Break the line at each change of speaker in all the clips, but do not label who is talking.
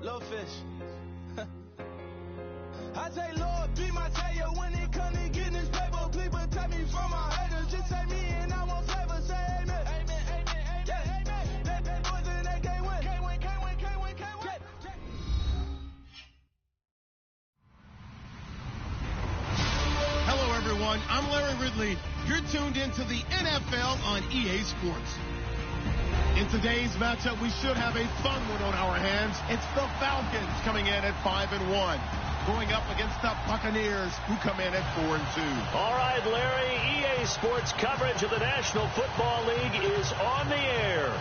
Little fish. I say, Lord, be my savior when it comes to getting this paper. Please protect me from my haters. Just say me and I want flavor. Say amen. Amen, amen, amen, yeah, amen. They boys and they can't win. Can't win, can't win, can't win, can't win.
Hello, everyone. I'm Larry Ridley. You're tuned into the NFL on EA Sports. In today's matchup, we should have a fun one on our hands. It's the Falcons coming in at 5-1. Going up against the Buccaneers, who come in at 4-2.
All right, Larry, EA Sports coverage of the National Football League is on the air.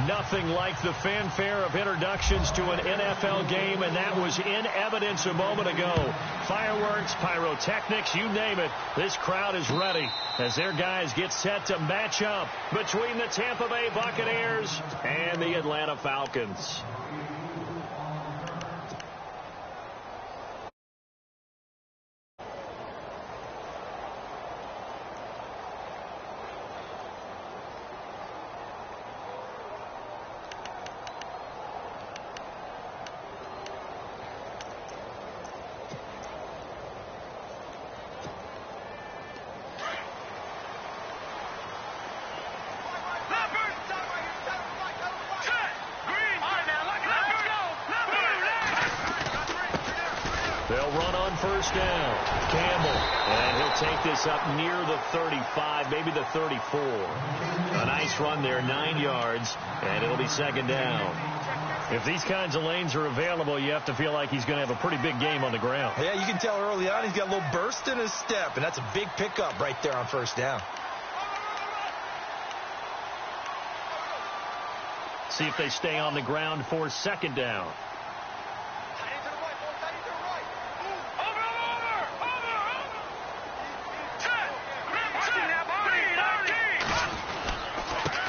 Nothing like the fanfare of introductions to an NFL game, and that was in evidence a moment ago. Fireworks, pyrotechnics, you name it. This crowd is ready as their guys get set to match up between the Tampa Bay Buccaneers and the Atlanta Falcons. They'll run on first down. Campbell, and he'll take this up near the 35, maybe the 34. A nice run there, 9 yards, and it'll be second down. If these kinds of lanes are available, you have to feel like he's going to have a pretty big game on the ground.
Yeah, you can tell early on he's got a little burst in his step, and that's a big pickup right there on first down.
See if they stay on the ground for second down.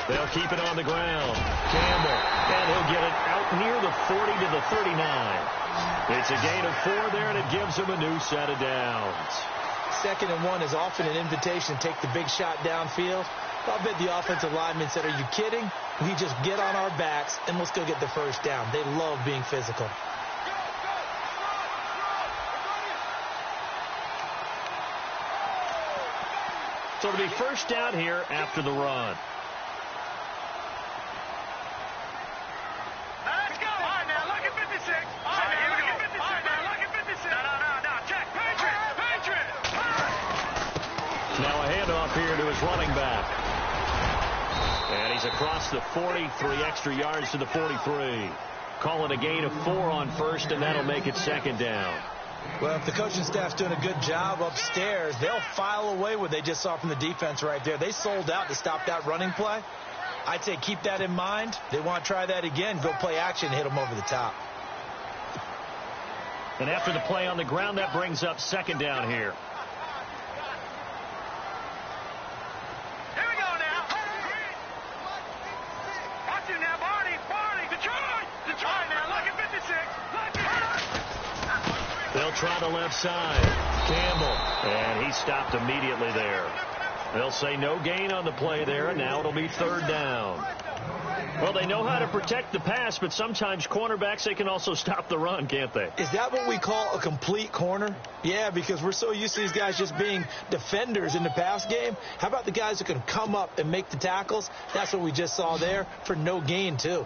They'll keep it on the ground. Campbell, and he'll get it out near the 40 to the 39. It's a gain of 4 there, and it gives him a new set of downs.
2nd and 1 is often an invitation to take the big shot downfield. I'll bet the offensive lineman said, are you kidding? We just get on our backs, and let's go get the first down. They love being physical.
So it'll be first down here after the run. Now a handoff here to his running back. And he's across the 40, 3 extra yards to the 43. Call it a gain of 4 on first, and that'll make it second down.
Well, if the coaching staff's doing a good job upstairs, they'll file away what they just saw from the defense right there. They sold out to stop that running play. I'd say keep that in mind. They want to try that again. Go play action and hit them over the top.
And after the play on the ground, that brings up second down here. They'll try the left side. Campbell, and he stopped immediately there. They'll say no gain on the play there, and now it'll be third down. Well, they know how to protect the pass, but sometimes cornerbacks, they can also stop the run, can't they?
Is that what we call a complete corner? Yeah, because we're so used to these guys just being defenders in the pass game. How about the guys who can come up and make the tackles? That's what we just saw there for no gain, too.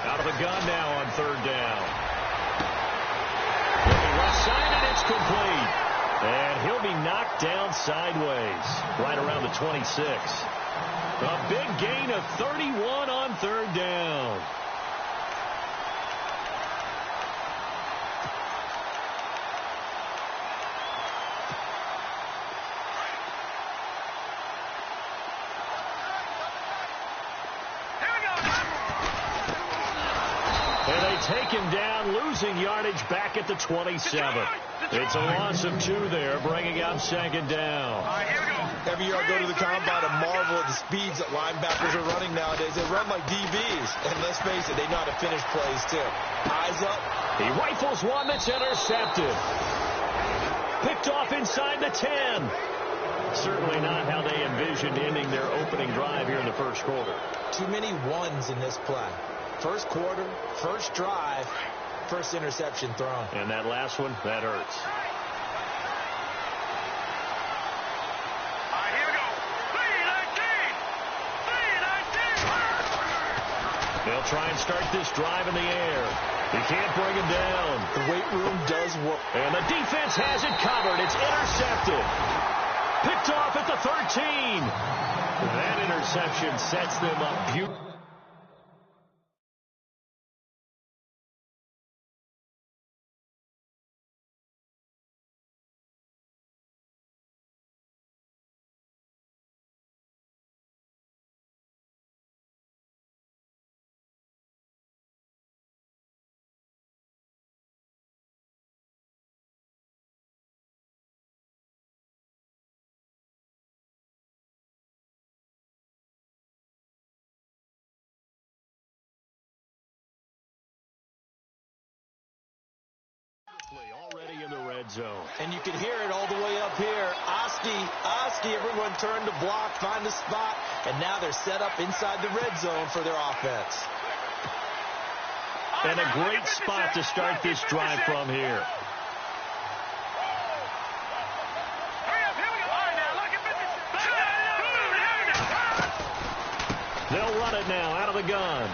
Out of the gun now on third down. Looking left side, and it's complete. And he'll be knocked down sideways, right around the 26. A big gain of 31 on third down. And they take him down, losing yardage back at the 27. It's a loss of 2 there, bringing up second down.
Every year I go to the combine and marvel at the speeds that linebackers are running nowadays. They run like DBs. And let's face it, they know how to finish plays, too. Eyes up.
He rifles one that's intercepted. Picked off inside the 10. certainly not how they envisioned ending their opening drive here in the first quarter.
Too many ones in this play. First quarter, first drive, first interception thrown.
And that last one, that hurts.
Here we go. 3-19.
They'll try and start this drive in the air. He can't bring him down.
The weight room does work.
And the defense has it covered. It's intercepted. Picked off at the 13. That interception sets them up beautifully. Already in the red zone.
And you can hear it all the way up here. Oski, everyone turned to block, find a spot, and now they're set up inside the red zone for their offense.
And a great spot to start this drive from here. They'll run it now out of the gun.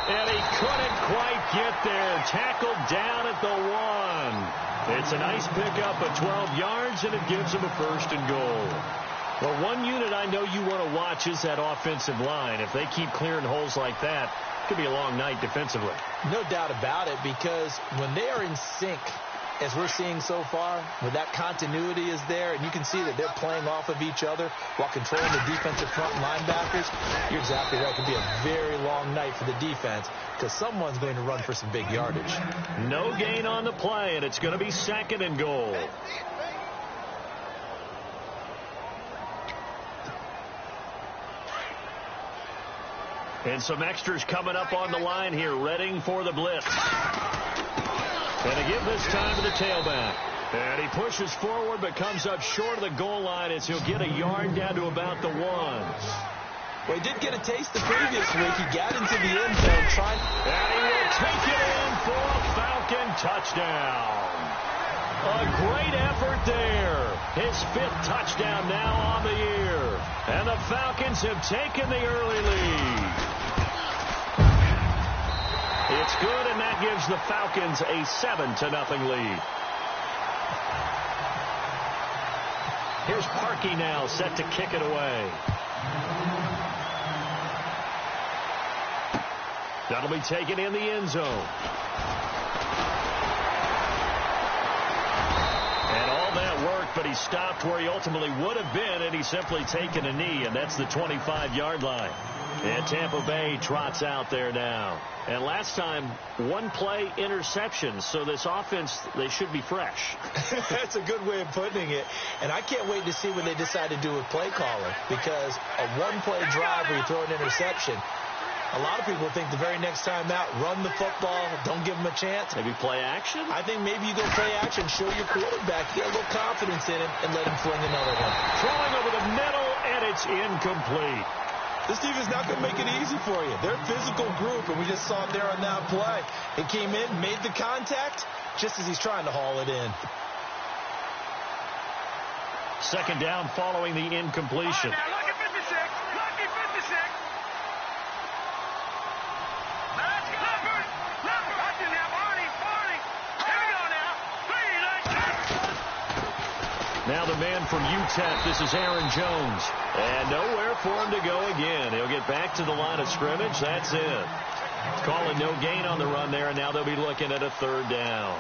And he couldn't quite get there. Tackled down at the 1. It's a nice pickup of 12 yards, and it gives him a first and goal. Well, one unit I know you want to watch is that offensive line. If they keep clearing holes like that, it could be a long night defensively.
No doubt about it, because when they are in sync, as we're seeing so far, where that continuity is there, and you can see that they're playing off of each other while controlling the defensive front linebackers, you're exactly right. It could be a very long night for the defense because someone's going to run for some big yardage.
No gain on the play, and it's going to be second and goal. And some extras coming up on the line here, readying for the blitz. And a give this time to the tailback. And he pushes forward but comes up short of the goal line as he'll get a yard down to about the 1.
Well, he did get a taste the previous week. He got into the end zone trying.
And he will take it in for a Falcon touchdown. A great effort there. His 5th touchdown now on the year. And the Falcons have taken the early lead. It's good, and that gives the Falcons a 7-0 lead. Here's Parkey now, set to kick it away. That'll be taken in the end zone. And all that worked, but he stopped where he ultimately would have been, and he's simply taken a knee, and that's the 25-yard line. And Tampa Bay trots out there now. And last time, 1 play interception. So this offense, they should be fresh.
That's a good way of putting it. And I can't wait to see what they decide to do with play calling. Because a 1-play drive where you throw an interception, a lot of people think the very next time out, run the football, don't give them a chance.
Maybe play action?
I think maybe you go play action, show your quarterback, get a little confidence in him, and let him fling another one.
Throwing over the middle, and it's incomplete.
This defense is not going to make it easy for you. They're a physical group, and we just saw it there on that play. He came in, made the contact, just as he's trying to haul it in.
Second down following the incompletion.
Now, lucky 56. Lucky 56. Let's go. Leopard. Watch it now, Barney. Here we go now. 3-19.
Now the man from UTEP, this is Aaron Jones. And nowhere for him to go again. He'll get back to the line of scrimmage. That's it. Calling no gain on the run there, and now they'll be looking at a 3rd down.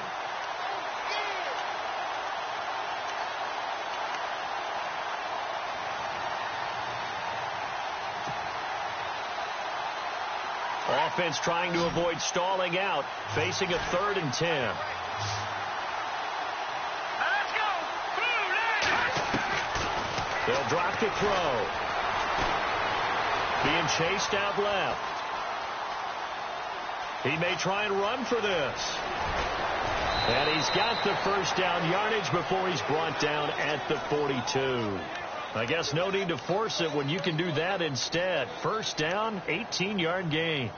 Offense trying to avoid stalling out, facing a 3rd and 10. They'll drop to throw. Being chased out left. He may try and run for this. And he's got the first down yardage before he's brought down at the 42. I guess no need to force it when you can do that instead. First down, 18-yard gain.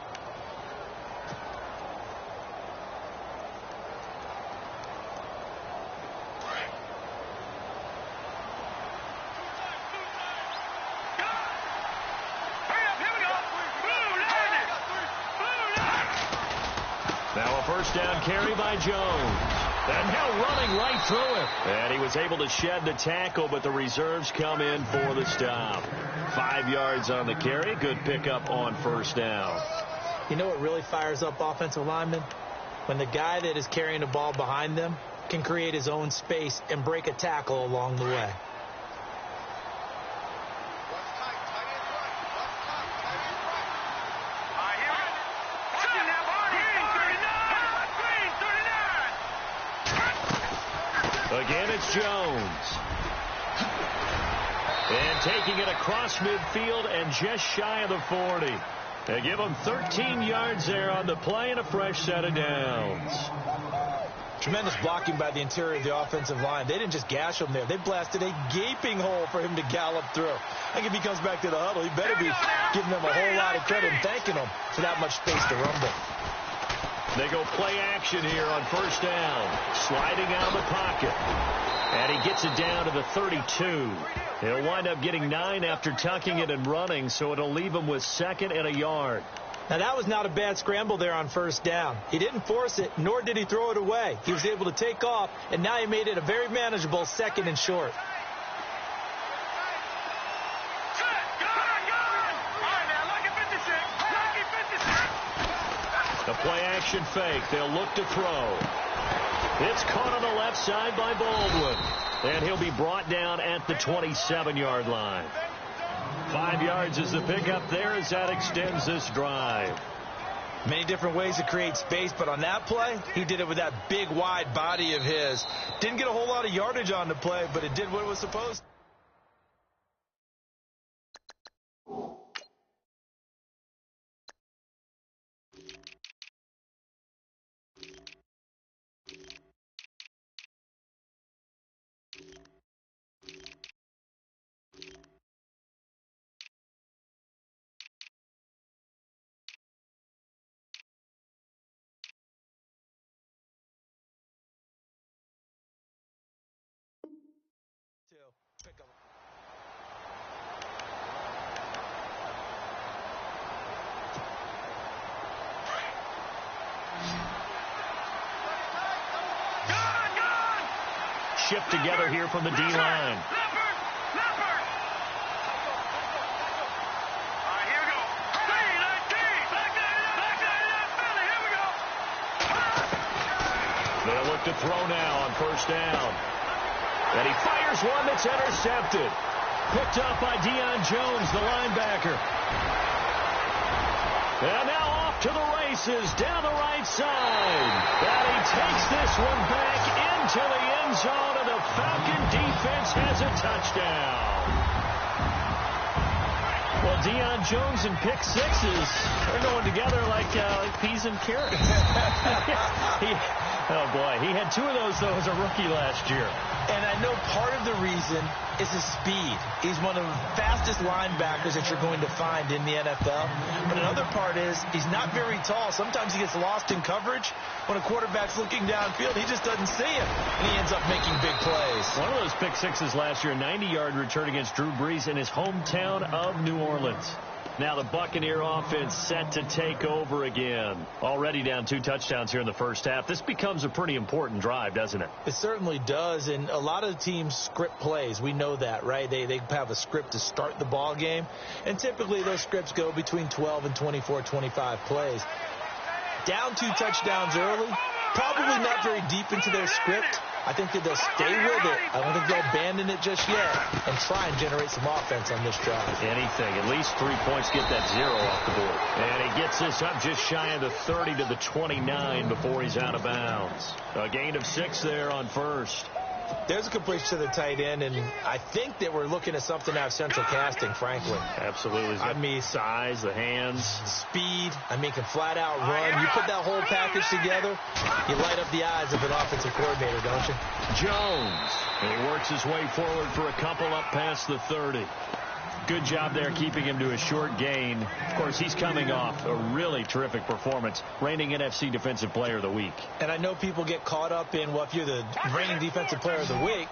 Now a first down carry by Jones. And now running right through him. And he was able to shed the tackle, but the reserves come in for the stop. 5 yards on the carry. Good pickup on first down.
You know what really fires up offensive linemen? When the guy that is carrying the ball behind them can create his own space and break a tackle along the way.
Again, it's Jones. And taking it across midfield and just shy of the 40. They give him 13 yards there on the play and a fresh set of downs.
Tremendous blocking by the interior of the offensive line. They didn't just gash him there. They blasted a gaping hole for him to gallop through. I think if he comes back to the huddle, he better be giving them a whole lot of credit and thanking them for that much space to rumble.
They go play action here on first down. Sliding out of the pocket. And he gets it down to the 32. He'll wind up getting 9 after tucking it and running, so it'll leave him with 2nd and a yard.
Now, that was not a bad scramble there on first down. He didn't force it, nor did he throw it away. He was able to take off, and now he made it a very manageable 2nd and short.
The play-action fake. They'll look to throw. It's caught on the left side by Baldwin. And he'll be brought down at the 27-yard line. 5 yards is the pickup there as that extends this drive.
Many different ways to create space, but on that play, he did it with that big, wide body of his. Didn't get a whole lot of yardage on the play, but it did what it was supposed to.
Shift together here from the D-line. They'll look to throw now on first down. And he fires one that's intercepted. Picked up by Deion Jones, the linebacker. And now off to the races down the right side. And he takes this one back into the end zone, and the Falcon defense has a touchdown. Well, Deion Jones and pick sixes are going together like peas and carrots. Oh, boy. He had 2 of those, though, as a rookie last year.
And I know part of the reason is his speed. He's one of the fastest linebackers that you're going to find in the NFL. But another part is he's not very tall. Sometimes he gets lost in coverage. When a quarterback's looking downfield, he just doesn't see him. And he ends up making big plays.
One of those pick sixes last year, a 90-yard return against Drew Brees in his hometown of New Orleans. Now the Buccaneer offense set to take over again. Already down 2 touchdowns here in the first half. This becomes a pretty important drive, doesn't it?
It certainly does, and a lot of teams script plays. We know that, right? They have a script to start the ball game, and typically those scripts go between 12 and 24, 25 plays. Down 2 touchdowns early, probably not very deep into their script. I think that they'll stay with it. I don't think they'll abandon it just yet and try and generate some offense on this drive.
Anything. At least 3 points, get that 0 off the board. And he gets this up just shy of the 30 to the 29 before he's out of bounds. A gain of 6 there on first.
There's a completion to the tight end, and I think that we're looking at something out of central casting, frankly.
Absolutely. I mean, size, the hands.
Speed. I mean, can flat out run. You put that whole package together, you light up the eyes of an offensive coordinator, don't you?
Jones. And he works his way forward for a couple up past the 30. Good job there keeping him to a short gain. Of course, he's coming off a really terrific performance, reigning NFC Defensive Player of the Week.
And I know people get caught up in, well, if you're the reigning Defensive Player of the Week,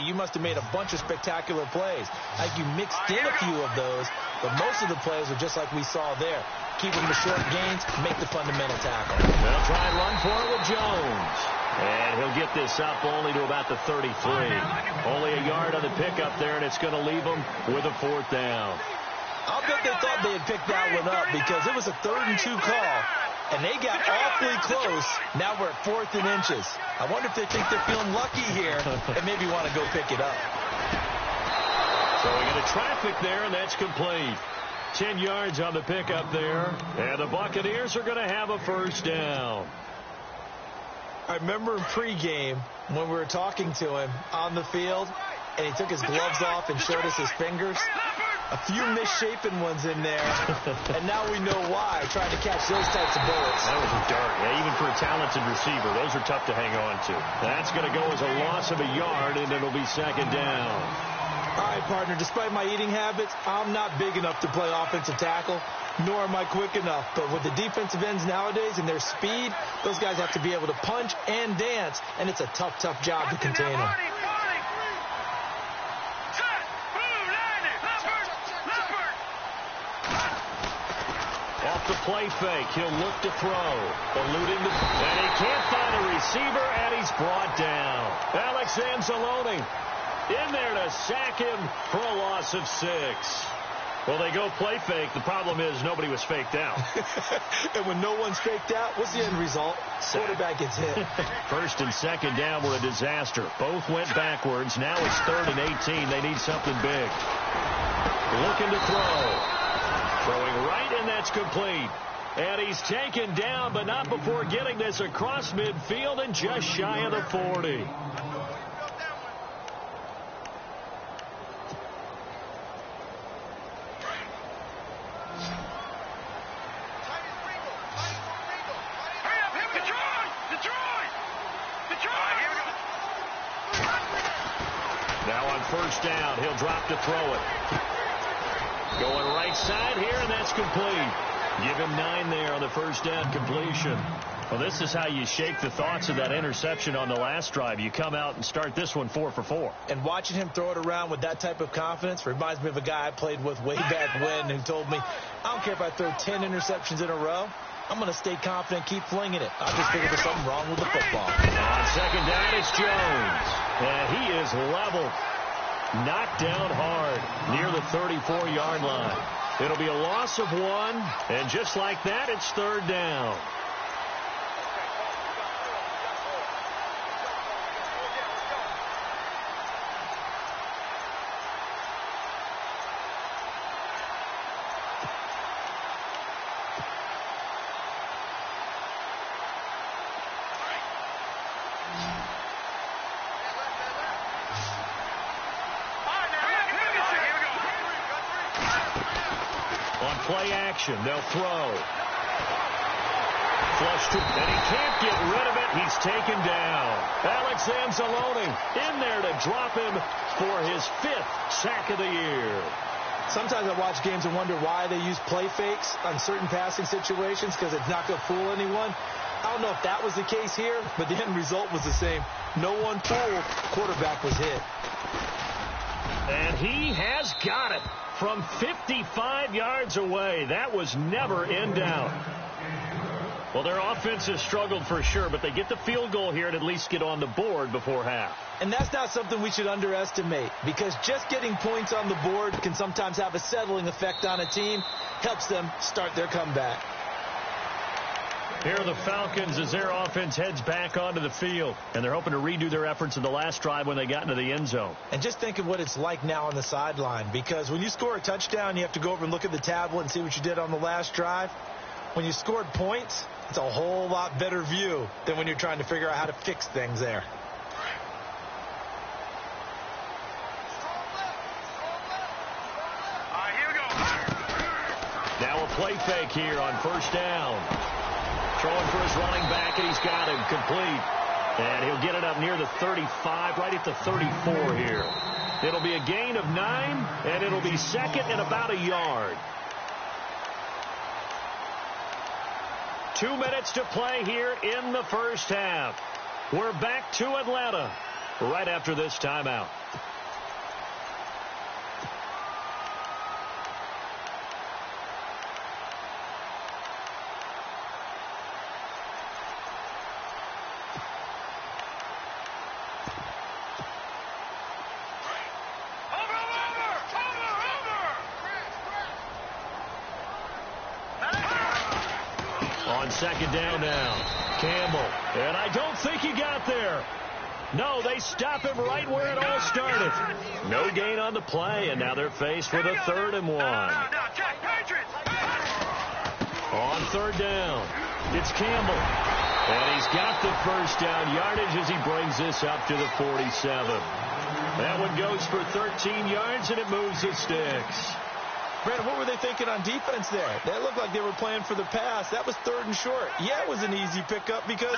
you must have made a bunch of spectacular plays. I think you mixed in a few of those, but most of the plays are just like we saw there. Keep them to short gains, make the fundamental tackle.
They'll try and run for it with Jones. And he'll get this up only to about the 33. Only a yard on the pickup there, and it's going to leave him with a 4th down.
I'll bet they thought they had picked that one up because it was a 3rd and 2 call, and they got awfully close. Now we're at 4th and inches. I wonder if they think they're feeling lucky here and maybe want to go pick it up.
So we got a traffic there, and that's complete. 10 yards on the pickup there, and the Buccaneers are going to have a 1st down.
I remember in pregame when we were talking to him on the field, and he took his gloves off and showed us his fingers. A few misshapen ones in there, and now we know why, trying to catch those types of bullets.
That was a dart. Yeah, even for a talented receiver, those are tough to hang on to. That's going to go as a loss of a yard, and it'll be 2nd down.
All right, partner, despite my eating habits, I'm not big enough to play offensive tackle, nor am I quick enough. But with the defensive ends nowadays and their speed, those guys have to be able to punch and dance, and it's a tough, tough job to contain them.
Off the play fake, he'll look to throw. Eluding the... And he can't find a receiver, and he's brought down. Alex Anzalone in there to sack him for a loss of 6. Well, they go play fake. The problem is nobody was faked out.
And when no one's faked out, what's the end result? Quarterback gets hit.
1st and 2nd down were a disaster. Both went backwards. Now it's 3rd and 18. They need something big. Looking to throw. Throwing right, and that's complete. And he's taken down, but not before getting this across midfield and just shy of the 40. Now on 1st down, he'll drop to throw it. Going right side here, and that's complete. Give him 9 there on the 1st down completion. Well, this is how you shake the thoughts of that interception on the last drive. You come out and start this one 4 for 4.
And watching him throw it around with that type of confidence reminds me of a guy I played with way back when who told me, I don't care if I throw 10 interceptions in a row. I'm going to stay confident, keep flinging it. I just figured there's something wrong with the football.
On 2nd down, it's Jones. And he is leveled. Knocked down hard near the 34-yard line. It'll be a loss of 1, and just like that, it's 3rd down. Play action. They'll throw. Flush to, and he can't get rid of it. He's taken down. Alex Anzalone in there to drop him for his 5th sack of the year.
Sometimes I watch games and wonder why they use play fakes on certain passing situations because it's not going to fool anyone. I don't know if that was the case here, but the end result was the same. No one fooled. Quarterback was hit.
And he has got it. From 55 yards away. That was never in doubt. Well, their offense has struggled for sure, but they get the field goal here and at least get on the board before half.
And that's not something we should underestimate, because just getting points on the board can sometimes have a settling effect on a team. Helps them start their comeback.
Here are the Falcons as their offense heads back onto the field. And they're hoping to redo their efforts in the last drive when they got into the end zone.
And just think of what it's like now on the sideline. Because when you score a touchdown, you have to go over and look at the tablet and see what you did on the last drive. When you scored points, it's a whole lot better view than when you're trying to figure out how to fix things there.
play fake here on first down. Throwing for his running back, and he's got him complete. And he'll get it up near the 35, right at the 34 here. It'll be a gain of 9, and it'll be second and about a yard. 2 minutes to play here in the first half. We're back to Atlanta right after this timeout. On second down now, Campbell, and I don't think he got there. No, they stop him right where it all started. No gain on the play, and now they're faced with a 3rd and 1. On third down, it's Campbell, and he's got the first down yardage as he brings this up to the 47. That one goes for 13 yards, and it moves the sticks.
Brandon, what were they thinking on defense there? That looked like they were playing for the pass. That was 3rd and short. Yeah, it was an easy pickup because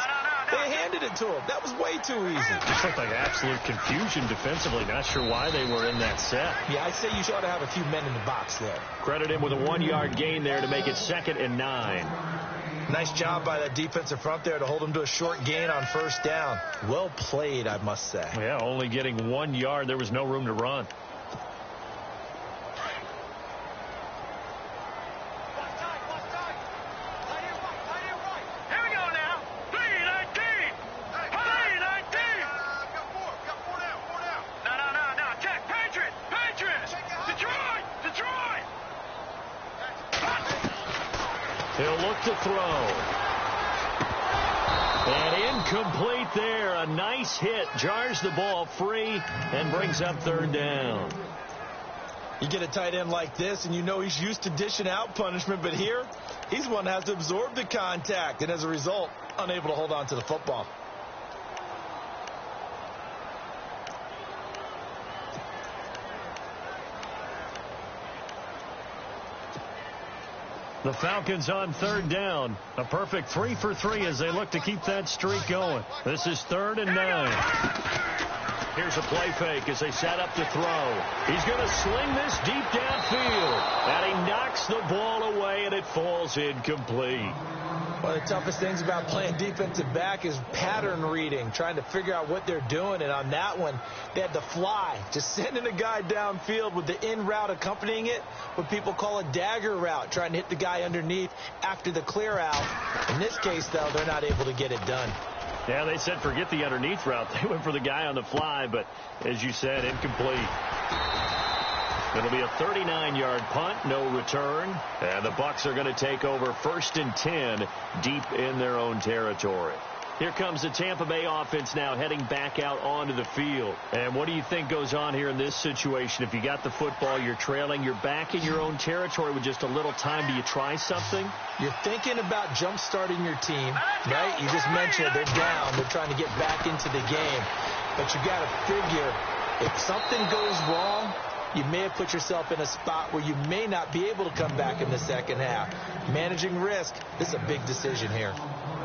they handed it to him. That was way too easy.
Just looked like absolute confusion defensively. Not sure why they were in that set.
Yeah, I'd say you ought to have a few men in the box there.
Credit him with a 1-yard gain there to make it 2nd and 9.
Nice job by that defensive front there to hold him to a short gain on first down. Well played, I must say.
Yeah, only getting 1 yard. There was no room to run. He'll look to throw. And incomplete there. A nice hit. Jars the ball free and brings up 3rd down.
You get a tight end like this, and you know he's used to dishing out punishment, but here, he's the one that has to absorb the contact, and as a result, unable to hold on to the football.
The Falcons on 3rd down. A perfect 3 for 3 as they look to keep that streak going. This is 3rd and 9. Here's a play fake as they set up to throw. He's going to sling this deep downfield. And he knocks the ball away, and it falls incomplete.
One of the toughest things about playing defensive back is pattern reading, trying to figure out what they're doing. And on that one, they had to fly, just sending a guy downfield with the in route accompanying it, what people call a dagger route, trying to hit the guy underneath after the clear out. In this case, though, they're not able to get it done.
Yeah, they said forget the underneath route. They went for the guy on the fly, but as you said, incomplete. It'll be a 39-yard punt, no return. And the Bucs are going to take over 1st and 10 deep in their own territory. Here comes the Tampa Bay offense now heading back out onto the field. And what do you think goes on here in this situation? If you got the football, you're trailing, you're back in your own territory with just a little time. Do you try something?
You're thinking about jump-starting your team, right? You just mentioned they're down. They're trying to get back into the game. But you got to figure if something goes wrong, you may have put yourself in a spot where you may not be able to come back in the second half. Managing risk, this is a big decision here.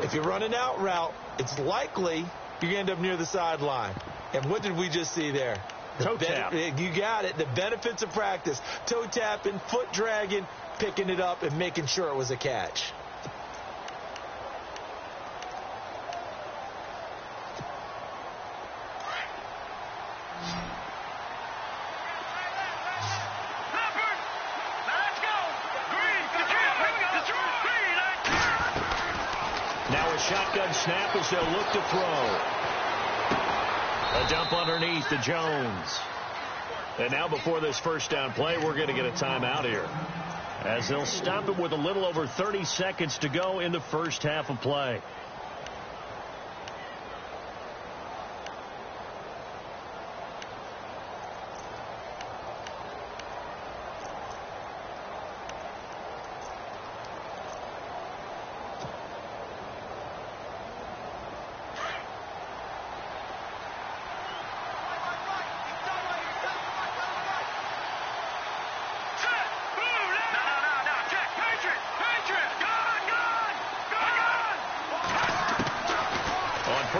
If you're running out route, it's likely you're going to end up near the sideline. And what did we just see there?
Toe tap.
You got it. The benefits of practice. Toe tapping, foot dragging, picking it up, and making sure it was a catch.
Shotgun snap as they'll look to throw. A dump underneath to Jones. And now before this first down play, we're going to get a timeout here, as they'll stop it with a little over 30 seconds to go in the first half of play.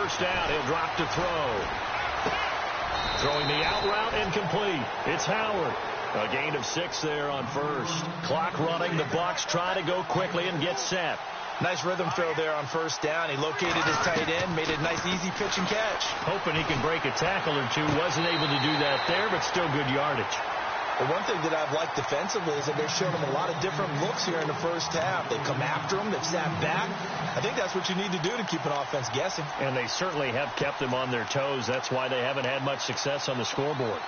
first down. He'll drop to throw. Throwing the out route incomplete. It's Howard. A gain of 6 there on first. Clock running. The Bucs try to go quickly and get set.
Nice rhythm throw there on first down. He located his tight end, made a nice easy pitch and catch.
Hoping he can break a tackle or two. Wasn't able to do that there, but still good yardage.
The one thing that I've liked defensively is that they've shown him a lot of different looks here in the first half. They've come after him. They've sat back. I think that's what you need to do to keep an offense guessing.
And they certainly have kept them on their toes. That's why they haven't had much success on the scoreboard.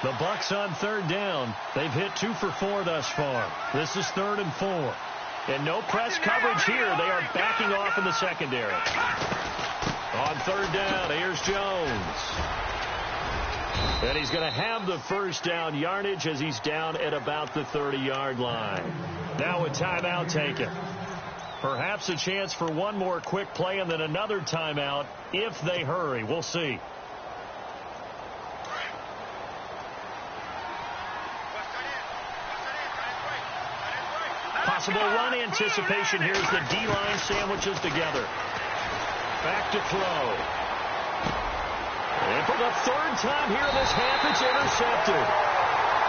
The Bucs on third down. They've hit 2 for 4 thus far. This is 3rd and 4. And no press coverage here. They are backing off in the secondary. On third down, here's Jones. And he's going to have the first down yardage as he's down at about the 30-yard line. Now a timeout taken. Perhaps a chance for one more quick play and then another timeout if they hurry. We'll see. Possible run anticipation. Here's the D-line sandwiches together. Back to throw. And for the 3rd time here this half, it's intercepted.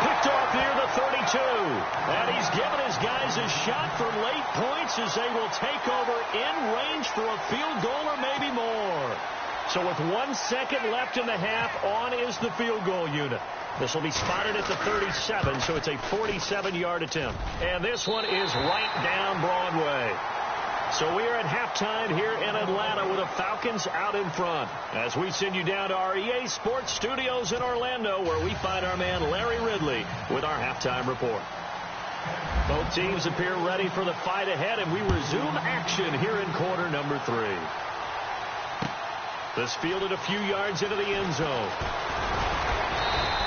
Picked off near the 32. And he's given his guys a shot for late points as they will take over in range for a field goal or maybe more. So with 1 second left in the half, on is the field goal unit. This will be spotted at the 37, so it's a 47-yard attempt. And this one is right down Broadway. So we are at halftime here in Atlanta with the Falcons out in front. As we send you down to our EA Sports Studios in Orlando, where we find our man Larry Ridley with our halftime report. Both teams appear ready for the fight ahead, and we resume action here in quarter number 3. This fielded a few yards into the end zone.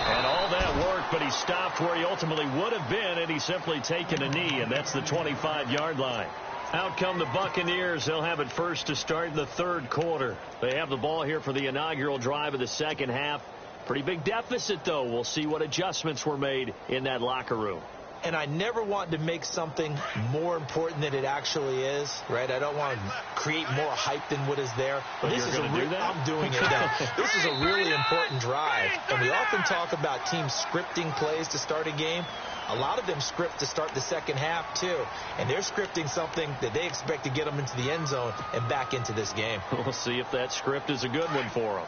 And all that work, but he stopped where he ultimately would have been, and he's simply taken a knee, and that's the 25-yard line. Out come the Buccaneers. They'll have it first to start the 3rd quarter. They have the ball here for the inaugural drive of the second half. Pretty big deficit, though. We'll see what adjustments were made in that locker room.
And I never want to make something more important than it actually is, right? I don't want to create more hype than what is there.
But
this is I'm doing it now. This is a really important drive. And we often talk about teams scripting plays to start a game. A lot of them script to start the second half, too. And they're scripting something that they expect to get them into the end zone and back into this game.
We'll see if that script is a good one for them.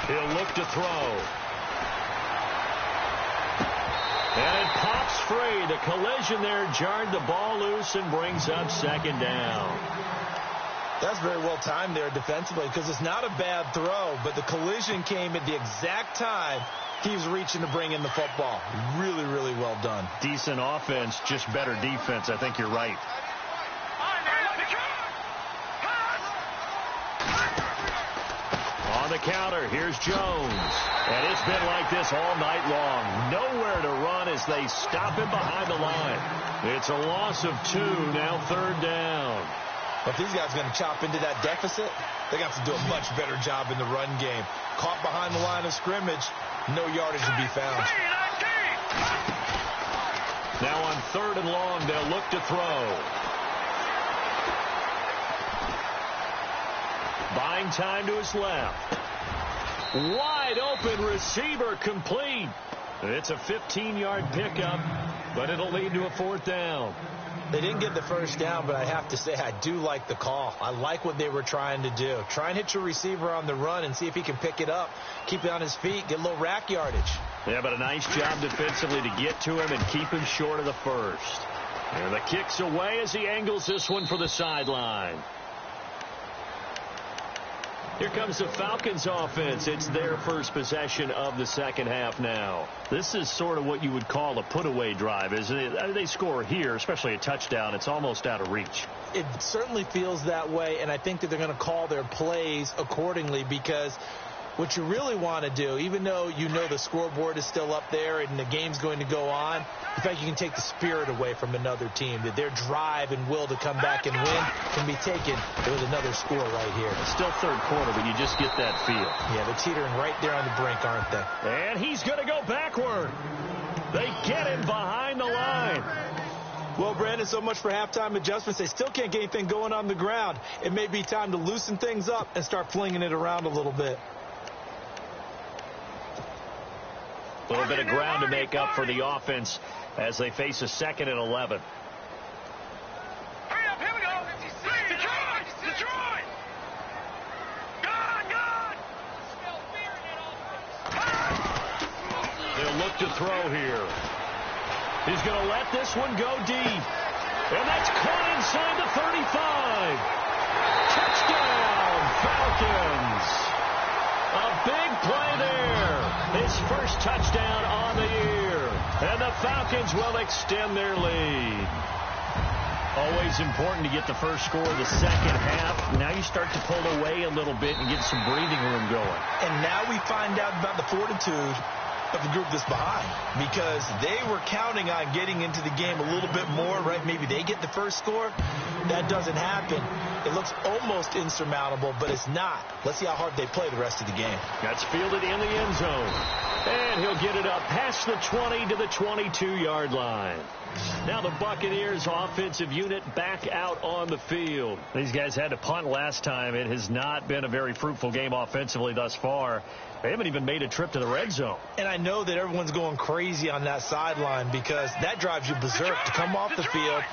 He'll look to throw. And it pops free. The collision there jarred the ball loose and brings up second down.
That's very well timed there defensively because it's not a bad throw, but the collision came at the exact time he was reaching to bring in the football. Really, really well done.
Decent offense, just better defense. I think you're right. On the counter, here's Jones. And it's been like this all night long. Nowhere to run as they stop him behind the line. It's a loss of 2, now 3rd down.
If these guys are going to chop into that deficit, they got to do a much better job in the run game. Caught behind the line of scrimmage, no yardage to be found.
Now on 3rd and long, they'll look to throw. Buying time to his left. Wide open receiver complete. It's a 15-yard pickup, but it'll lead to a 4th down.
They didn't get the first down, but I have to say I do like the call. I like what they were trying to do. Try and hit your receiver on the run and see if he can pick it up, keep it on his feet, get a little rack yardage.
Yeah, but a nice job defensively to get to him and keep him short of the first. And the kick's away as he angles this one for the sideline. Here comes the Falcons offense. It's their first possession of the second half now. This is sort of what you would call a put-away drive, isn't it? They score here, especially a touchdown. It's almost out of reach.
It certainly feels that way, and I think that they're going to call their plays accordingly because what you really want to do, even though you know the scoreboard is still up there and the game's going to go on, the fact you can take the spirit away from another team, that their drive and will to come back and win can be taken with another score right here.
It's still third quarter, but you just get that feel.
Yeah, they're teetering right there on the brink, aren't they?
And he's going to go backward. They get him behind the line.
Well, Brandon, so much for halftime adjustments. They still can't get anything going on the ground. It may be time to loosen things up and start flinging it around a little bit.
A little bit of ground to make up for the offense as they face a 2nd and 11.
Hurry up, here we go. Detroit! Gone!
They'll look to throw here. He's going to let this one go deep. And that's caught inside the 35. Touchdown, Falcons. A big play there. His first touchdown on the year. And the Falcons will extend their lead. Always important to get the first score of the second half. Now you start to pull away a little bit and get some breathing room going.
And now we find out about the fortitude of the group that's behind, because they were counting on getting into the game a little bit more, right? Maybe they get the first score. That doesn't happen. It looks almost insurmountable, but it's not. Let's see how hard they play the rest of the game.
That's fielded in the end zone. And he'll get it up past the 20 to the 22-yard line. Now the Buccaneers offensive unit back out on the field. These guys had to punt last time. It has not been a very fruitful game offensively thus far. They haven't even made a trip to the red zone.
And I know that everyone's going crazy on that sideline because that drives you berserk to come off the field,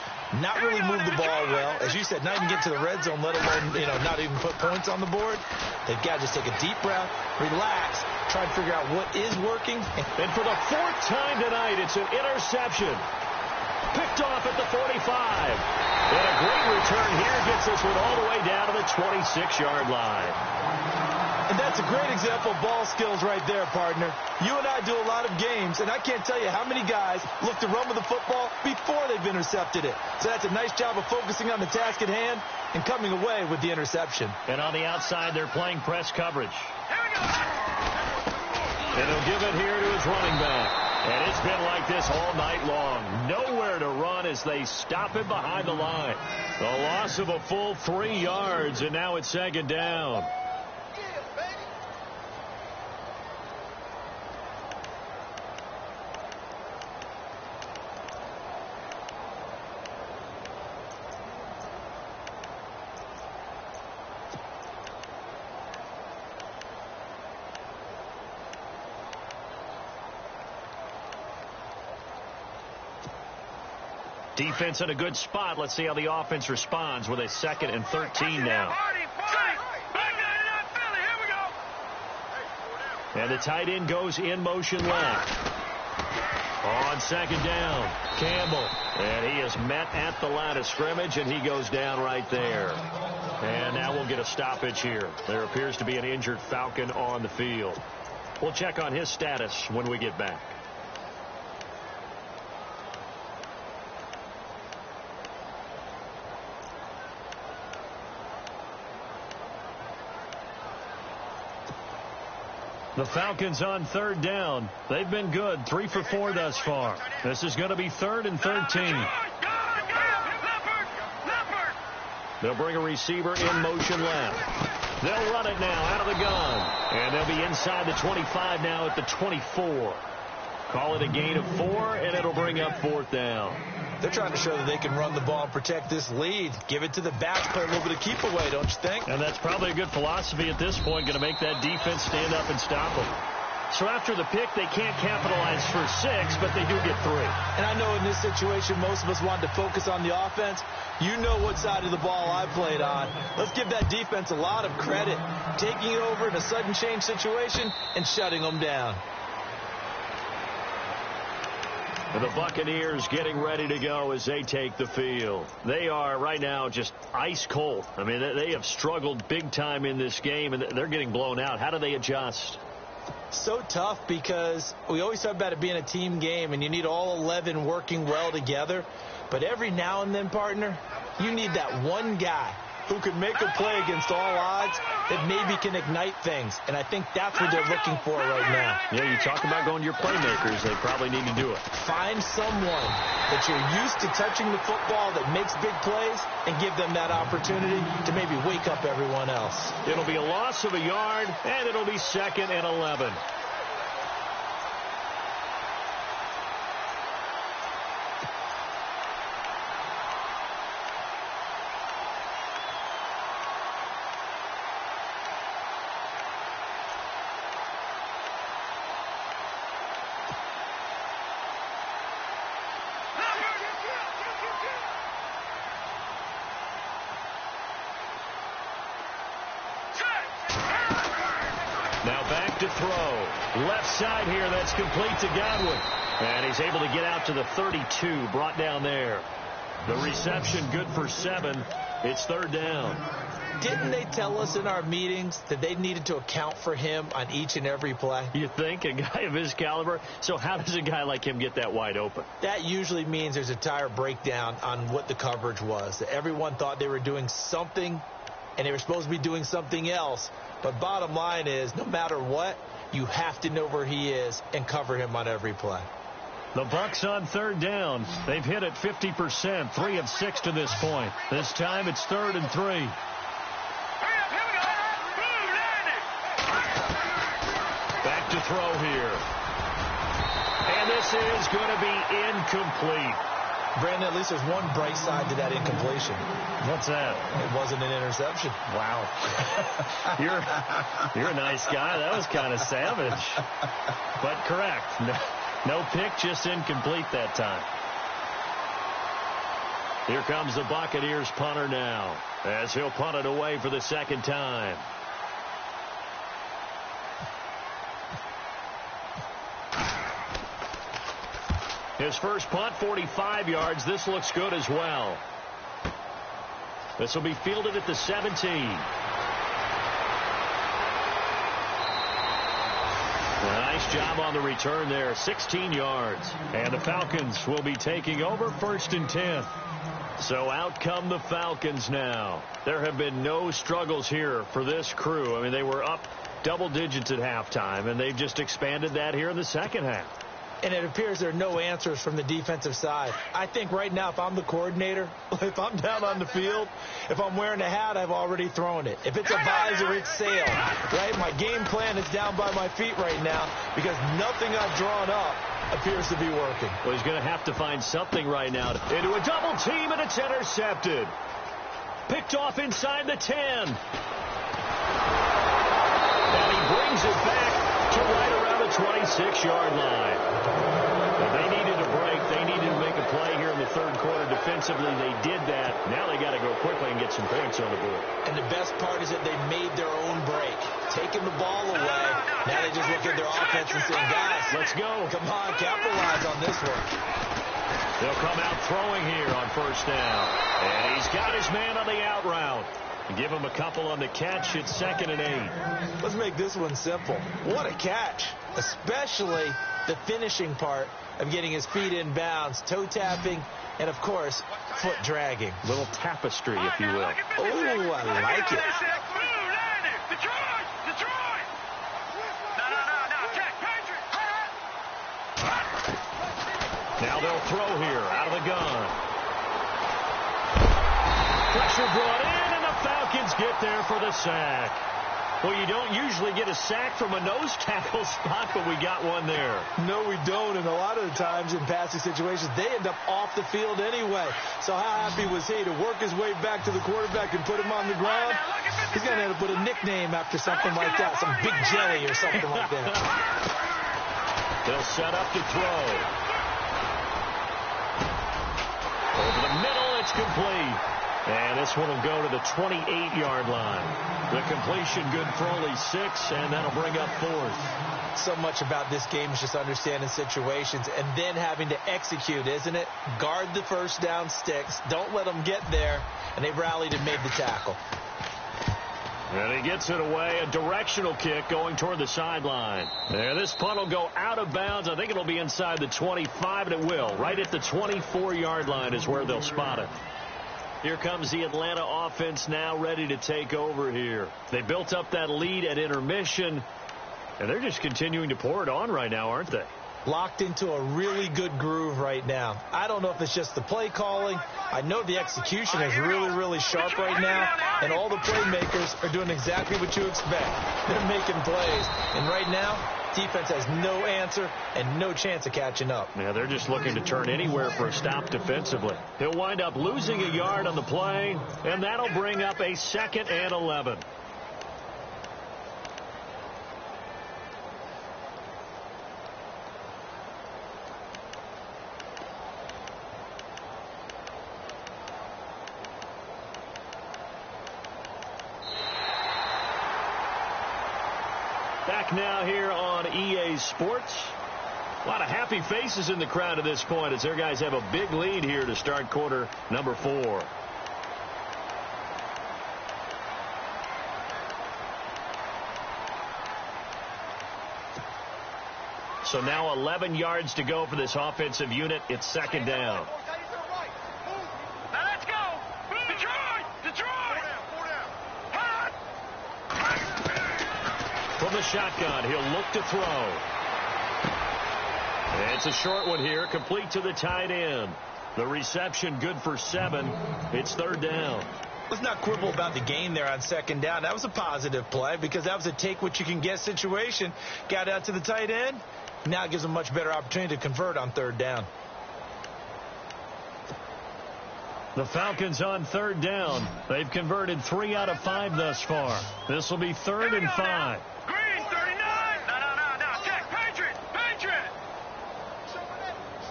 not really move the ball well. As you said, not even get to the red zone, let alone, not even put points on the board. They've got to just take a deep breath, relax, try to figure out what is working.
And for the 4th time tonight, it's an interception. Picked off at the 45. And a great return here gets this one all the way down to the 26-yard line.
And that's a great example of ball skills right there, partner. You and I do a lot of games, and I can't tell you how many guys look to run with the football before they've intercepted it. So that's a nice job of focusing on the task at hand and coming away with the interception.
And on the outside, they're playing press coverage. And he'll give it here to his running back. And it's been like this all night long. Nowhere to run as they stop him behind the line. The loss of a full 3 yards, and now it's 2nd down. Defense in a good spot. Let's see how the offense responds with a 2nd and 13 now. And the tight end goes in motion left. On 2nd down, Campbell. And he is met at the line of scrimmage, and he goes down right there. And now we'll get a stoppage here. There appears to be an injured Falcon on the field. We'll check on his status when we get back. The Falcons on 3rd down. They've been good, 3 for 4 thus far. This is going to be 3rd and 13. They'll bring a receiver in motion left. They'll run it now out of the gun. And they'll be inside the 25 now at the 24. Call it a gain of 4, and it'll bring up 4th down.
They're trying to show that they can run the ball and protect this lead. Give it to the backs, play a little bit of keep away, don't you think?
And that's probably a good philosophy at this point, going to make that defense stand up and stop them. So after the pick, they can't capitalize for 6, but they do get 3.
And I know in this situation, most of us wanted to focus on the offense. You know what side of the ball I played on. Let's give that defense a lot of credit, taking it over in a sudden change situation and shutting them down.
And the Buccaneers getting ready to go as they take the field. They are right now just ice cold. I mean, they have struggled big time in this game, and they're getting blown out. How do they adjust?
So tough because we always talk about it being a team game, and you need all 11 working well together. But every now and then, partner, you need that one guy who can make a play against all odds that maybe can ignite things. And I think that's what they're looking for right now.
Yeah, you talk about going to your playmakers. They probably need to do it.
Find someone that you're used to touching the football that makes big plays and give them that opportunity to maybe wake up everyone else.
It'll be a loss of a yard, and it'll be 2nd and 11. Now back to throw. Left side here, that's complete to Godwin. And he's able to get out to the 32, brought down there. The reception good for 7. It's 3rd down.
Didn't they tell us in our meetings that they needed to account for him on each and every play?
You think? A guy of his caliber? So how does a guy like him get that wide open?
That usually means there's a tire breakdown on what the coverage was. That everyone thought they were doing something, and they were supposed to be doing something else. But bottom line is, no matter what, you have to know where he is and cover him on every play.
The Bucs on 3rd down. They've hit it 50%, 3 of 6 to this point. This time it's 3rd and 3. Back to throw here. And this is going to be incomplete.
Brandon, at least there's one bright side to that incompletion.
What's that?
It wasn't an interception.
Wow. You're a nice guy. That was kind of savage. But correct. No pick, just incomplete that time. Here comes the Buccaneers punter now, as he'll punt it away for the 2nd time. His first punt, 45 yards. This looks good as well. This will be fielded at the 17. Nice job on the return there, 16 yards. And the Falcons will be taking over 1st and 10. So out come the Falcons now. There have been no struggles here for this crew. I mean, they were up double digits at halftime, and they've just expanded that here in the 2nd half.
And it appears there are no answers from the defensive side. I think right now, if I'm the coordinator, if I'm down on the field, if I'm wearing a hat, I've already thrown it. If it's a visor, it's sail, right? My game plan is down by my feet right now because nothing I've drawn up appears to be working.
Well, he's going to have to find something right now. Into a double team, and it's intercepted. Picked off inside the 10. And he brings it back to right around the 26-yard line. Well, they needed a break. They needed to make a play here in the 3rd quarter defensively. They did that. Now they got to go quickly and get some points on the board.
And the best part is that they made their own break. Taking the ball away. Now they just look at their offense and say, guys,
let's go.
Come on, capitalize on this one.
They'll come out throwing here on 1st down. And he's got his man on the out route. Give him a couple on the catch. It's 2nd and 8.
Let's make this one simple. What a catch, especially the finishing part of getting his feet in bounds, toe tapping, and, of course, foot dragging.
Little tapestry, if you will.
Oh, I like it.
Now they'll throw here out of the gun. Pressure brought in, and the Falcons get there for the sack. Well, you don't usually get a sack from a nose tackle spot, but we got one there.
No, we don't, and a lot of the times in passing situations, they end up off the field anyway. So how happy was he to work his way back to the quarterback and put him on the ground? He's going to end up with a nickname after something like that, some Big Jelly or something like that.
They'll set up to throw. Over the middle, it's complete. And this one will go to the 28-yard line. The completion good for only 6, and that'll bring up 4th.
So much about this game is just understanding situations and then having to execute, isn't it? Guard the 1st down sticks. Don't let them get there. And they rallied and made the tackle.
And he gets it away. A directional kick going toward the sideline. There, this punt will go out of bounds. I think it'll be inside the 25, and it will. Right at the 24-yard line is where they'll spot it. Here comes the Atlanta offense now ready to take over here. They built up that lead at intermission, and they're just continuing to pour it on right now, aren't they?
Locked into a really good groove right now. I don't know if it's just the play calling. I know the execution is really, really sharp right now, and all the playmakers are doing exactly what you expect. They're making plays, and right now, defense has no answer and no chance of catching up.
Yeah, they're just looking to turn anywhere for a stop defensively. He'll wind up losing a yard on the play, and that'll bring up a 2nd and 11. Back now here on EA Sports. A lot of happy faces in the crowd at this point as their guys have a big lead here to start quarter number 4. So now 11 yards to go for this offensive unit. It's 2nd down. From the shotgun, he'll look to throw. It's a short one here, complete to the tight end. The reception good for 7. It's 3rd down.
Let's not quibble about the gain there on 2nd down. That was a positive play because that was a take-what-you-can-get situation. Got out to the tight end. Now it gives them a much better opportunity to convert on 3rd down.
The Falcons on 3rd down. They've converted 3 out of 5 thus far. This will be 3rd and 5.
Green, 39. No. Check. Patriot.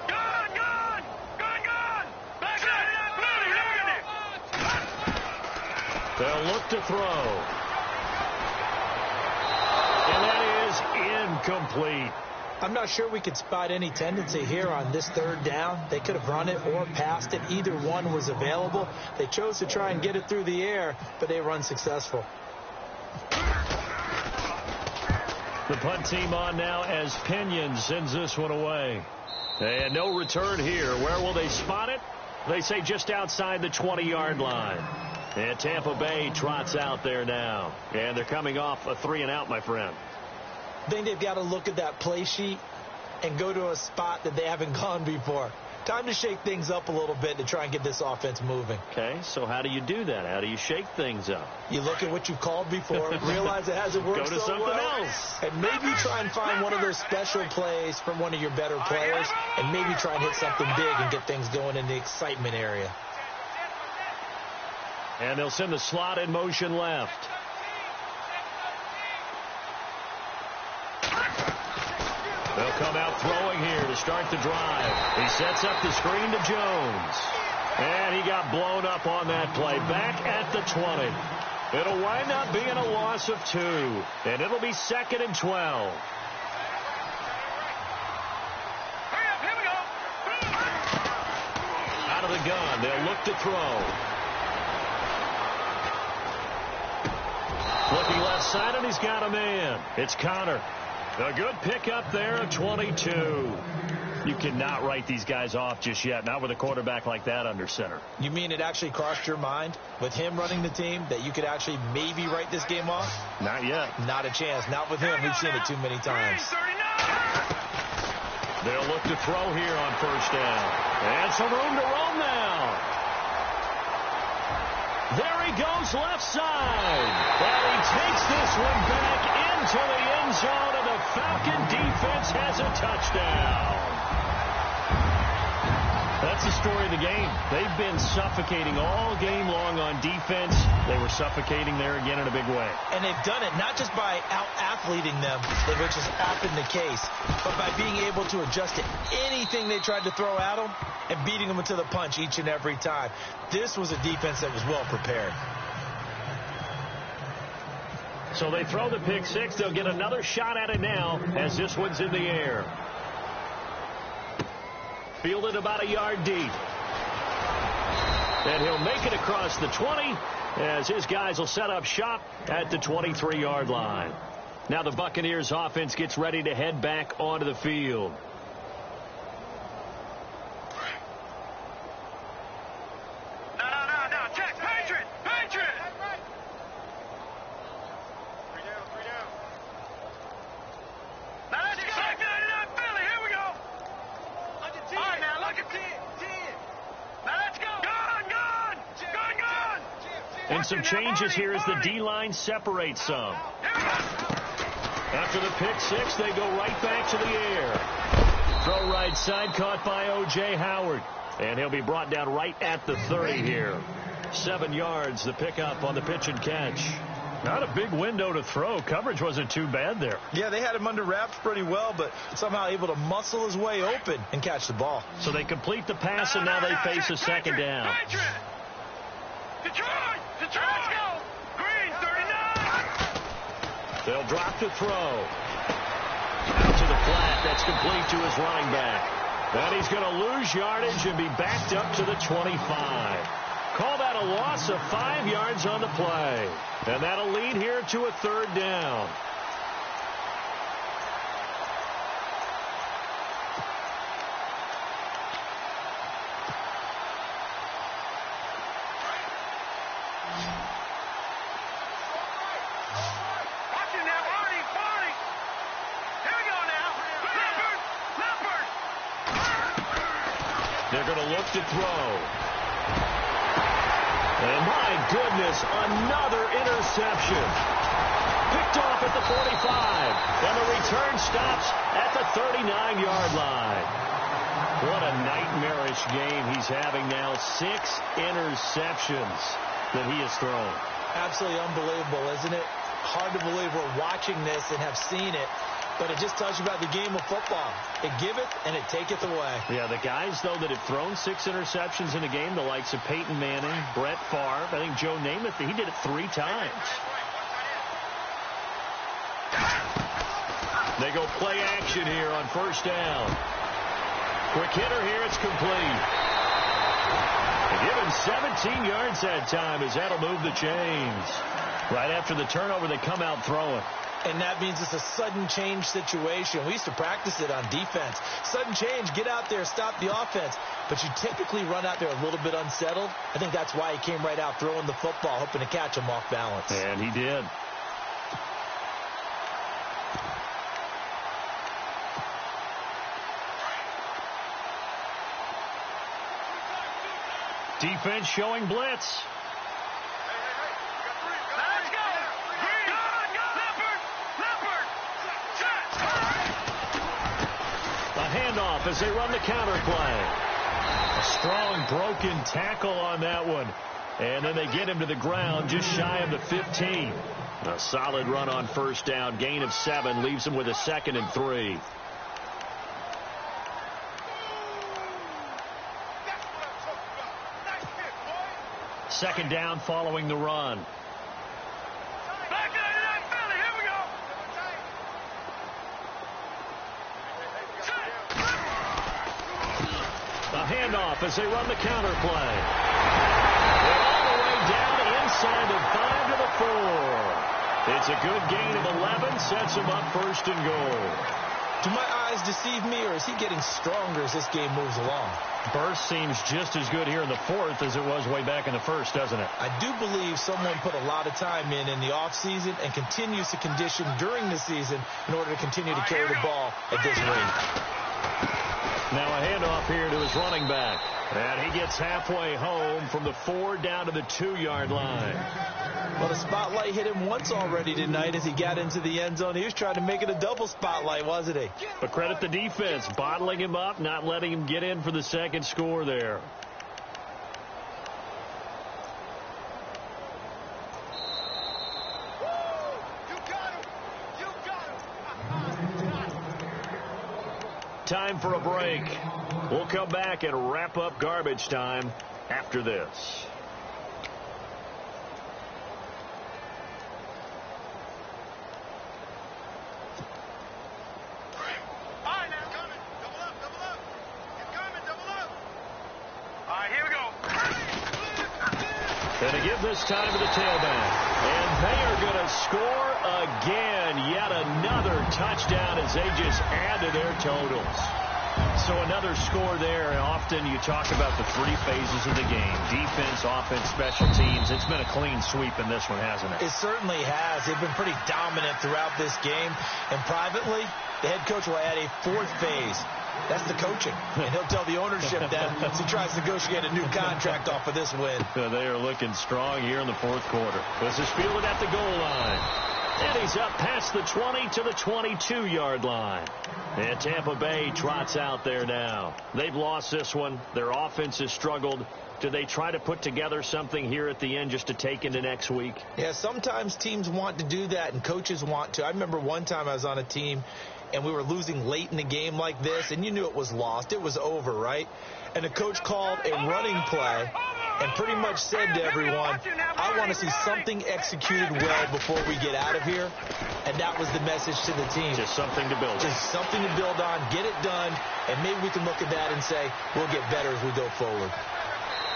Gun. Back up.
They'll look to throw. And that is incomplete.
I'm not sure we could spot any tendency here on this 3rd down. They could have run it or passed it. Either one was available. They chose to try and get it through the air, but they were unsuccessful.
The punt team on now as Pinion sends this one away. And no return here. Where will they spot it? They say just outside the 20-yard line. And Tampa Bay trots out there now. And they're coming off a 3-and-out, my friend.
I think they've got to look at that play sheet and go to a spot that they haven't gone before. Time to shake things up a little bit to try and get this offense moving.
Okay, so how do you do that? How do you shake things up?
You look at what you've called before, realize it hasn't worked
Go to
so
something
well,
else.
and maybe try and find one of those special plays from one of your better players, and maybe try and hit something big and get things going in the excitement area.
And they'll send the slot in motion left. They'll come out throwing here to start the drive. He sets up the screen to Jones. And he got blown up on that play. Back at the 20. It'll wind up being a loss of 2. And it'll be 2nd and 12. Out of the gun. They'll look to throw. Looking left side, and he's got a man. It's Connor. A good pickup there of 22. You cannot write these guys off just yet, not with a quarterback like that under center.
You mean it actually crossed your mind with him running the team that you could actually maybe write this game off?
Not yet.
Not a chance. Not with him. We've seen it too many times.
They'll look to throw here on 1st down. And some room to roam now. There he goes left side. And he takes this one back into the end zone, and the Falcon defense has a touchdown. That's the story of the game. They've been suffocating all game long on defense. They were suffocating there again in a big way.
And they've done it not just by out-athleting them, which is often the case, but by being able to adjust to anything they tried to throw at them and beating them to the punch each and every time. This was a defense that was well prepared.
So they throw the pick 6. They'll get another shot at it now as this one's in the air. Fielded about a yard deep. And he'll make it across the 20 as his guys will set up shop at the 23-yard line. Now the Buccaneers offense gets ready to head back onto the field.
No.
And some changes here as the D-line separates some. After the pick six, they go right back to the air. Throw right side, caught by O.J. Howard. And he'll be brought down right at the 30 here. 7 yards, the pickup on the pitch and catch. Not a big window to throw. Coverage wasn't too bad there.
Yeah, they had him under wraps pretty well, but somehow able to muscle his way open and catch the ball.
So they complete the pass, and now they face a second down.
Detroit! Let's go! Green, 39!
They'll drop the throw. Out to the flat. That's complete to his running back. And he's going to lose yardage and be backed up to the 25. Call that a loss of 5 yards on the play. And that'll lead here to a third down. They're going to look to throw. And my goodness, another interception. Picked off at the 45. And the return stops at the 39-yard line. What a nightmarish game he's having now. 6 interceptions that he has thrown.
Absolutely unbelievable, isn't it? Hard to believe we're watching this and have seen it. But it just tells you about the game of football. It giveth and it taketh away.
Yeah, the guys, though, that have thrown 6 interceptions in a game, the likes of Peyton Manning, Brett Favre, I think Joe Namath, he did it 3 times. They go play action here on first down. Quick hitter here, it's complete. They give him 17 yards that time as that'll move the chains. Right after the turnover, they come out throwing.
And that means it's a sudden change situation. We used to practice it on defense. Sudden change, get out there, stop the offense. But you typically run out there a little bit unsettled. I think that's why he came right out throwing the football, hoping to catch him off balance.
And he did. Defense showing blitz. Handoff as they run the counter play. A strong broken tackle on that one. And then they get him to the ground just shy of the 15. A solid run on first down. Gain of 7 leaves him with a 2nd and 3. Second down following the run. Handoff as they run the counter play. And all the way down inside the 5 to the 4. It's a good gain of 11, sets him up 1st and goal.
Do my eyes deceive me, or is he getting stronger as this game moves along?
Burst seems just as good here in the 4th as it was way back in the 1st, doesn't it?
I do believe someone put a lot of time in the offseason and continues to condition during the season in order to continue to carry the ball at this rate.
Now a handoff here to his running back. And he gets halfway home from the 4 down to the 2-yard line.
Well, the spotlight hit him once already tonight as he got into the end zone. He was trying to make it a double spotlight, wasn't he?
But credit the defense, bottling him up, not letting him get in for the 2nd score there. Time for a break. We'll come back and wrap up garbage time after this. Going to give this time to the tailback. And they are going to score again. Yet another touchdown as they just add to their totals. So another score there. And often you talk about the 3 phases of the game. Defense, offense, special teams. It's been a clean sweep in this one, hasn't it?
It certainly has. They've been pretty dominant throughout this game. And privately, the head coach will add a 4th phase. That's the coaching. And he'll tell the ownership that as he tries to negotiate a new contract off of this win.
They are looking strong here in the fourth quarter. This is fielded at the goal line. And he's up past the 20 to the 22-yard line. And Tampa Bay trots out there now. They've lost this one. Their offense has struggled. Do they try to put together something here at the end just to take into next week?
Yeah, sometimes teams want to do that and coaches want to. I remember one time I was on a team and we were losing late in the game like this, and you knew it was lost. It was over, right? And the coach called a running play and pretty much said to everyone, I want to see something executed well before we get out of here. And that was the message to the team.
Just something to build on.
Just something to build on, get it done, and maybe we can look at that and say, we'll get better as we go forward.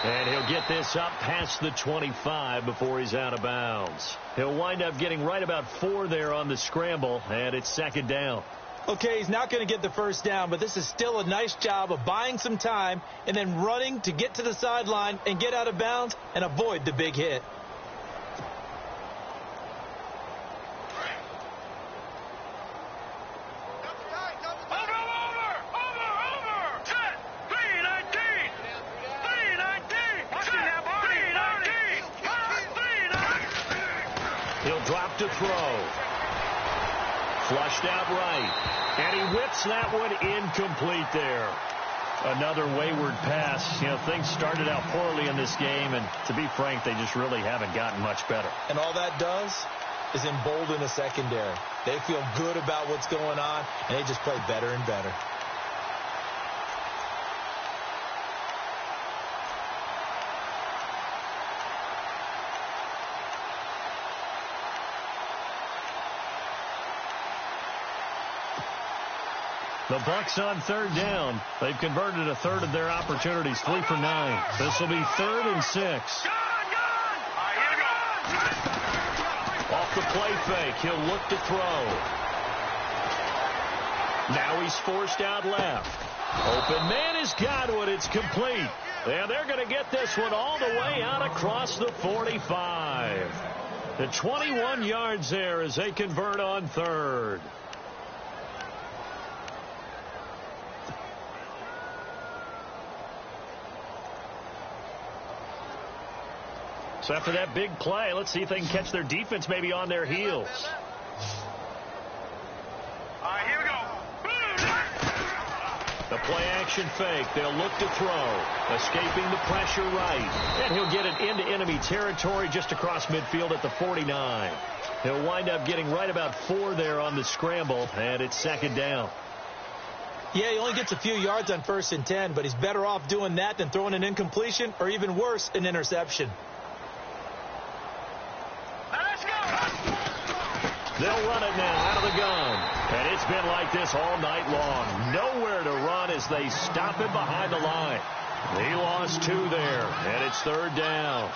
And he'll get this up past the 25 before he's out of bounds. He'll wind up getting right about 4 there on the scramble, and it's second down.
Okay, he's not going to get the first down, but this is still a nice job of buying some time and then running to get to the sideline and get out of bounds and avoid the big hit.
He'll drop to throw. Flushed out right. And he whips that one incomplete there. Another wayward pass. You know, things started out poorly in this game, and to be frank, they just really haven't gotten much better.
And all that does is embolden the secondary. They feel good about what's going on, and they just play better and better.
The Bucs on third down. They've converted a third of their opportunities, 3 for 9. This will be 3rd and 6. Off the play fake, he'll look to throw. Now he's forced out left. Open man has got one. It's complete. And they're going to get this one all the way out across the 45. The 21 yards there as they convert on third. So after that big play, let's see if they can catch their defense maybe on their heels.
All right, here we go.
The play action fake. They'll look to throw. Escaping the pressure right. And he'll get it into enemy territory just across midfield at the 49. He'll wind up getting right about 4 there on the scramble, and it's second down.
Yeah, he only gets a few yards on 1st and 10, but he's better off doing that than throwing an incompletion or even worse, an interception.
They'll run it now out of the gun. And it's been like this all night long. Nowhere to run as they stop him behind the line. He lost 2 there, and it's 3rd down.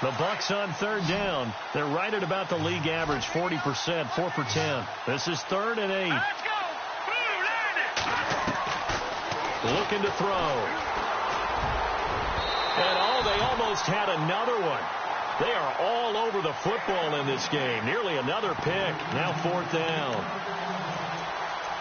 The Bucs on 3rd down. They're right at about the league average, 40%, 4 for 10. This is 3rd and 8.
Let's go.
Looking to throw. And they almost had another one. They are all over the football in this game. Nearly another pick. Now 4th down.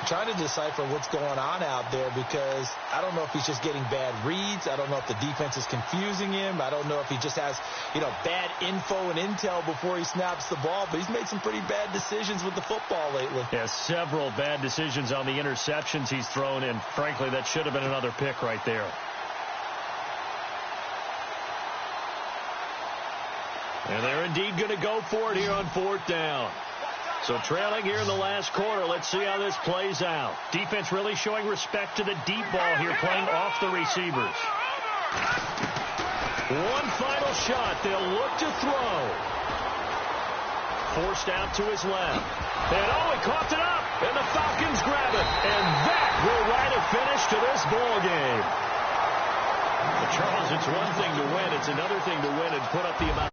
Trying to decipher what's going on out there because I don't know if he's just getting bad reads. I don't know if the defense is confusing him. I don't know if he just has, bad info and intel before he snaps the ball. But he's made some pretty bad decisions with the football lately.
Yeah, several bad decisions on the interceptions he's thrown in. Frankly, that should have been another pick right there. And they're indeed going to go for it here on 4th down. So trailing here in the last quarter, let's see how this plays out. Defense really showing respect to the deep ball here, playing off the receivers. One final shot. They'll look to throw. Forced out to his left. And he coughed it up. And the Falcons grab it. And that will write a finish to this ball game. But Charles, it's one thing to win. It's another thing to win and put up the amount.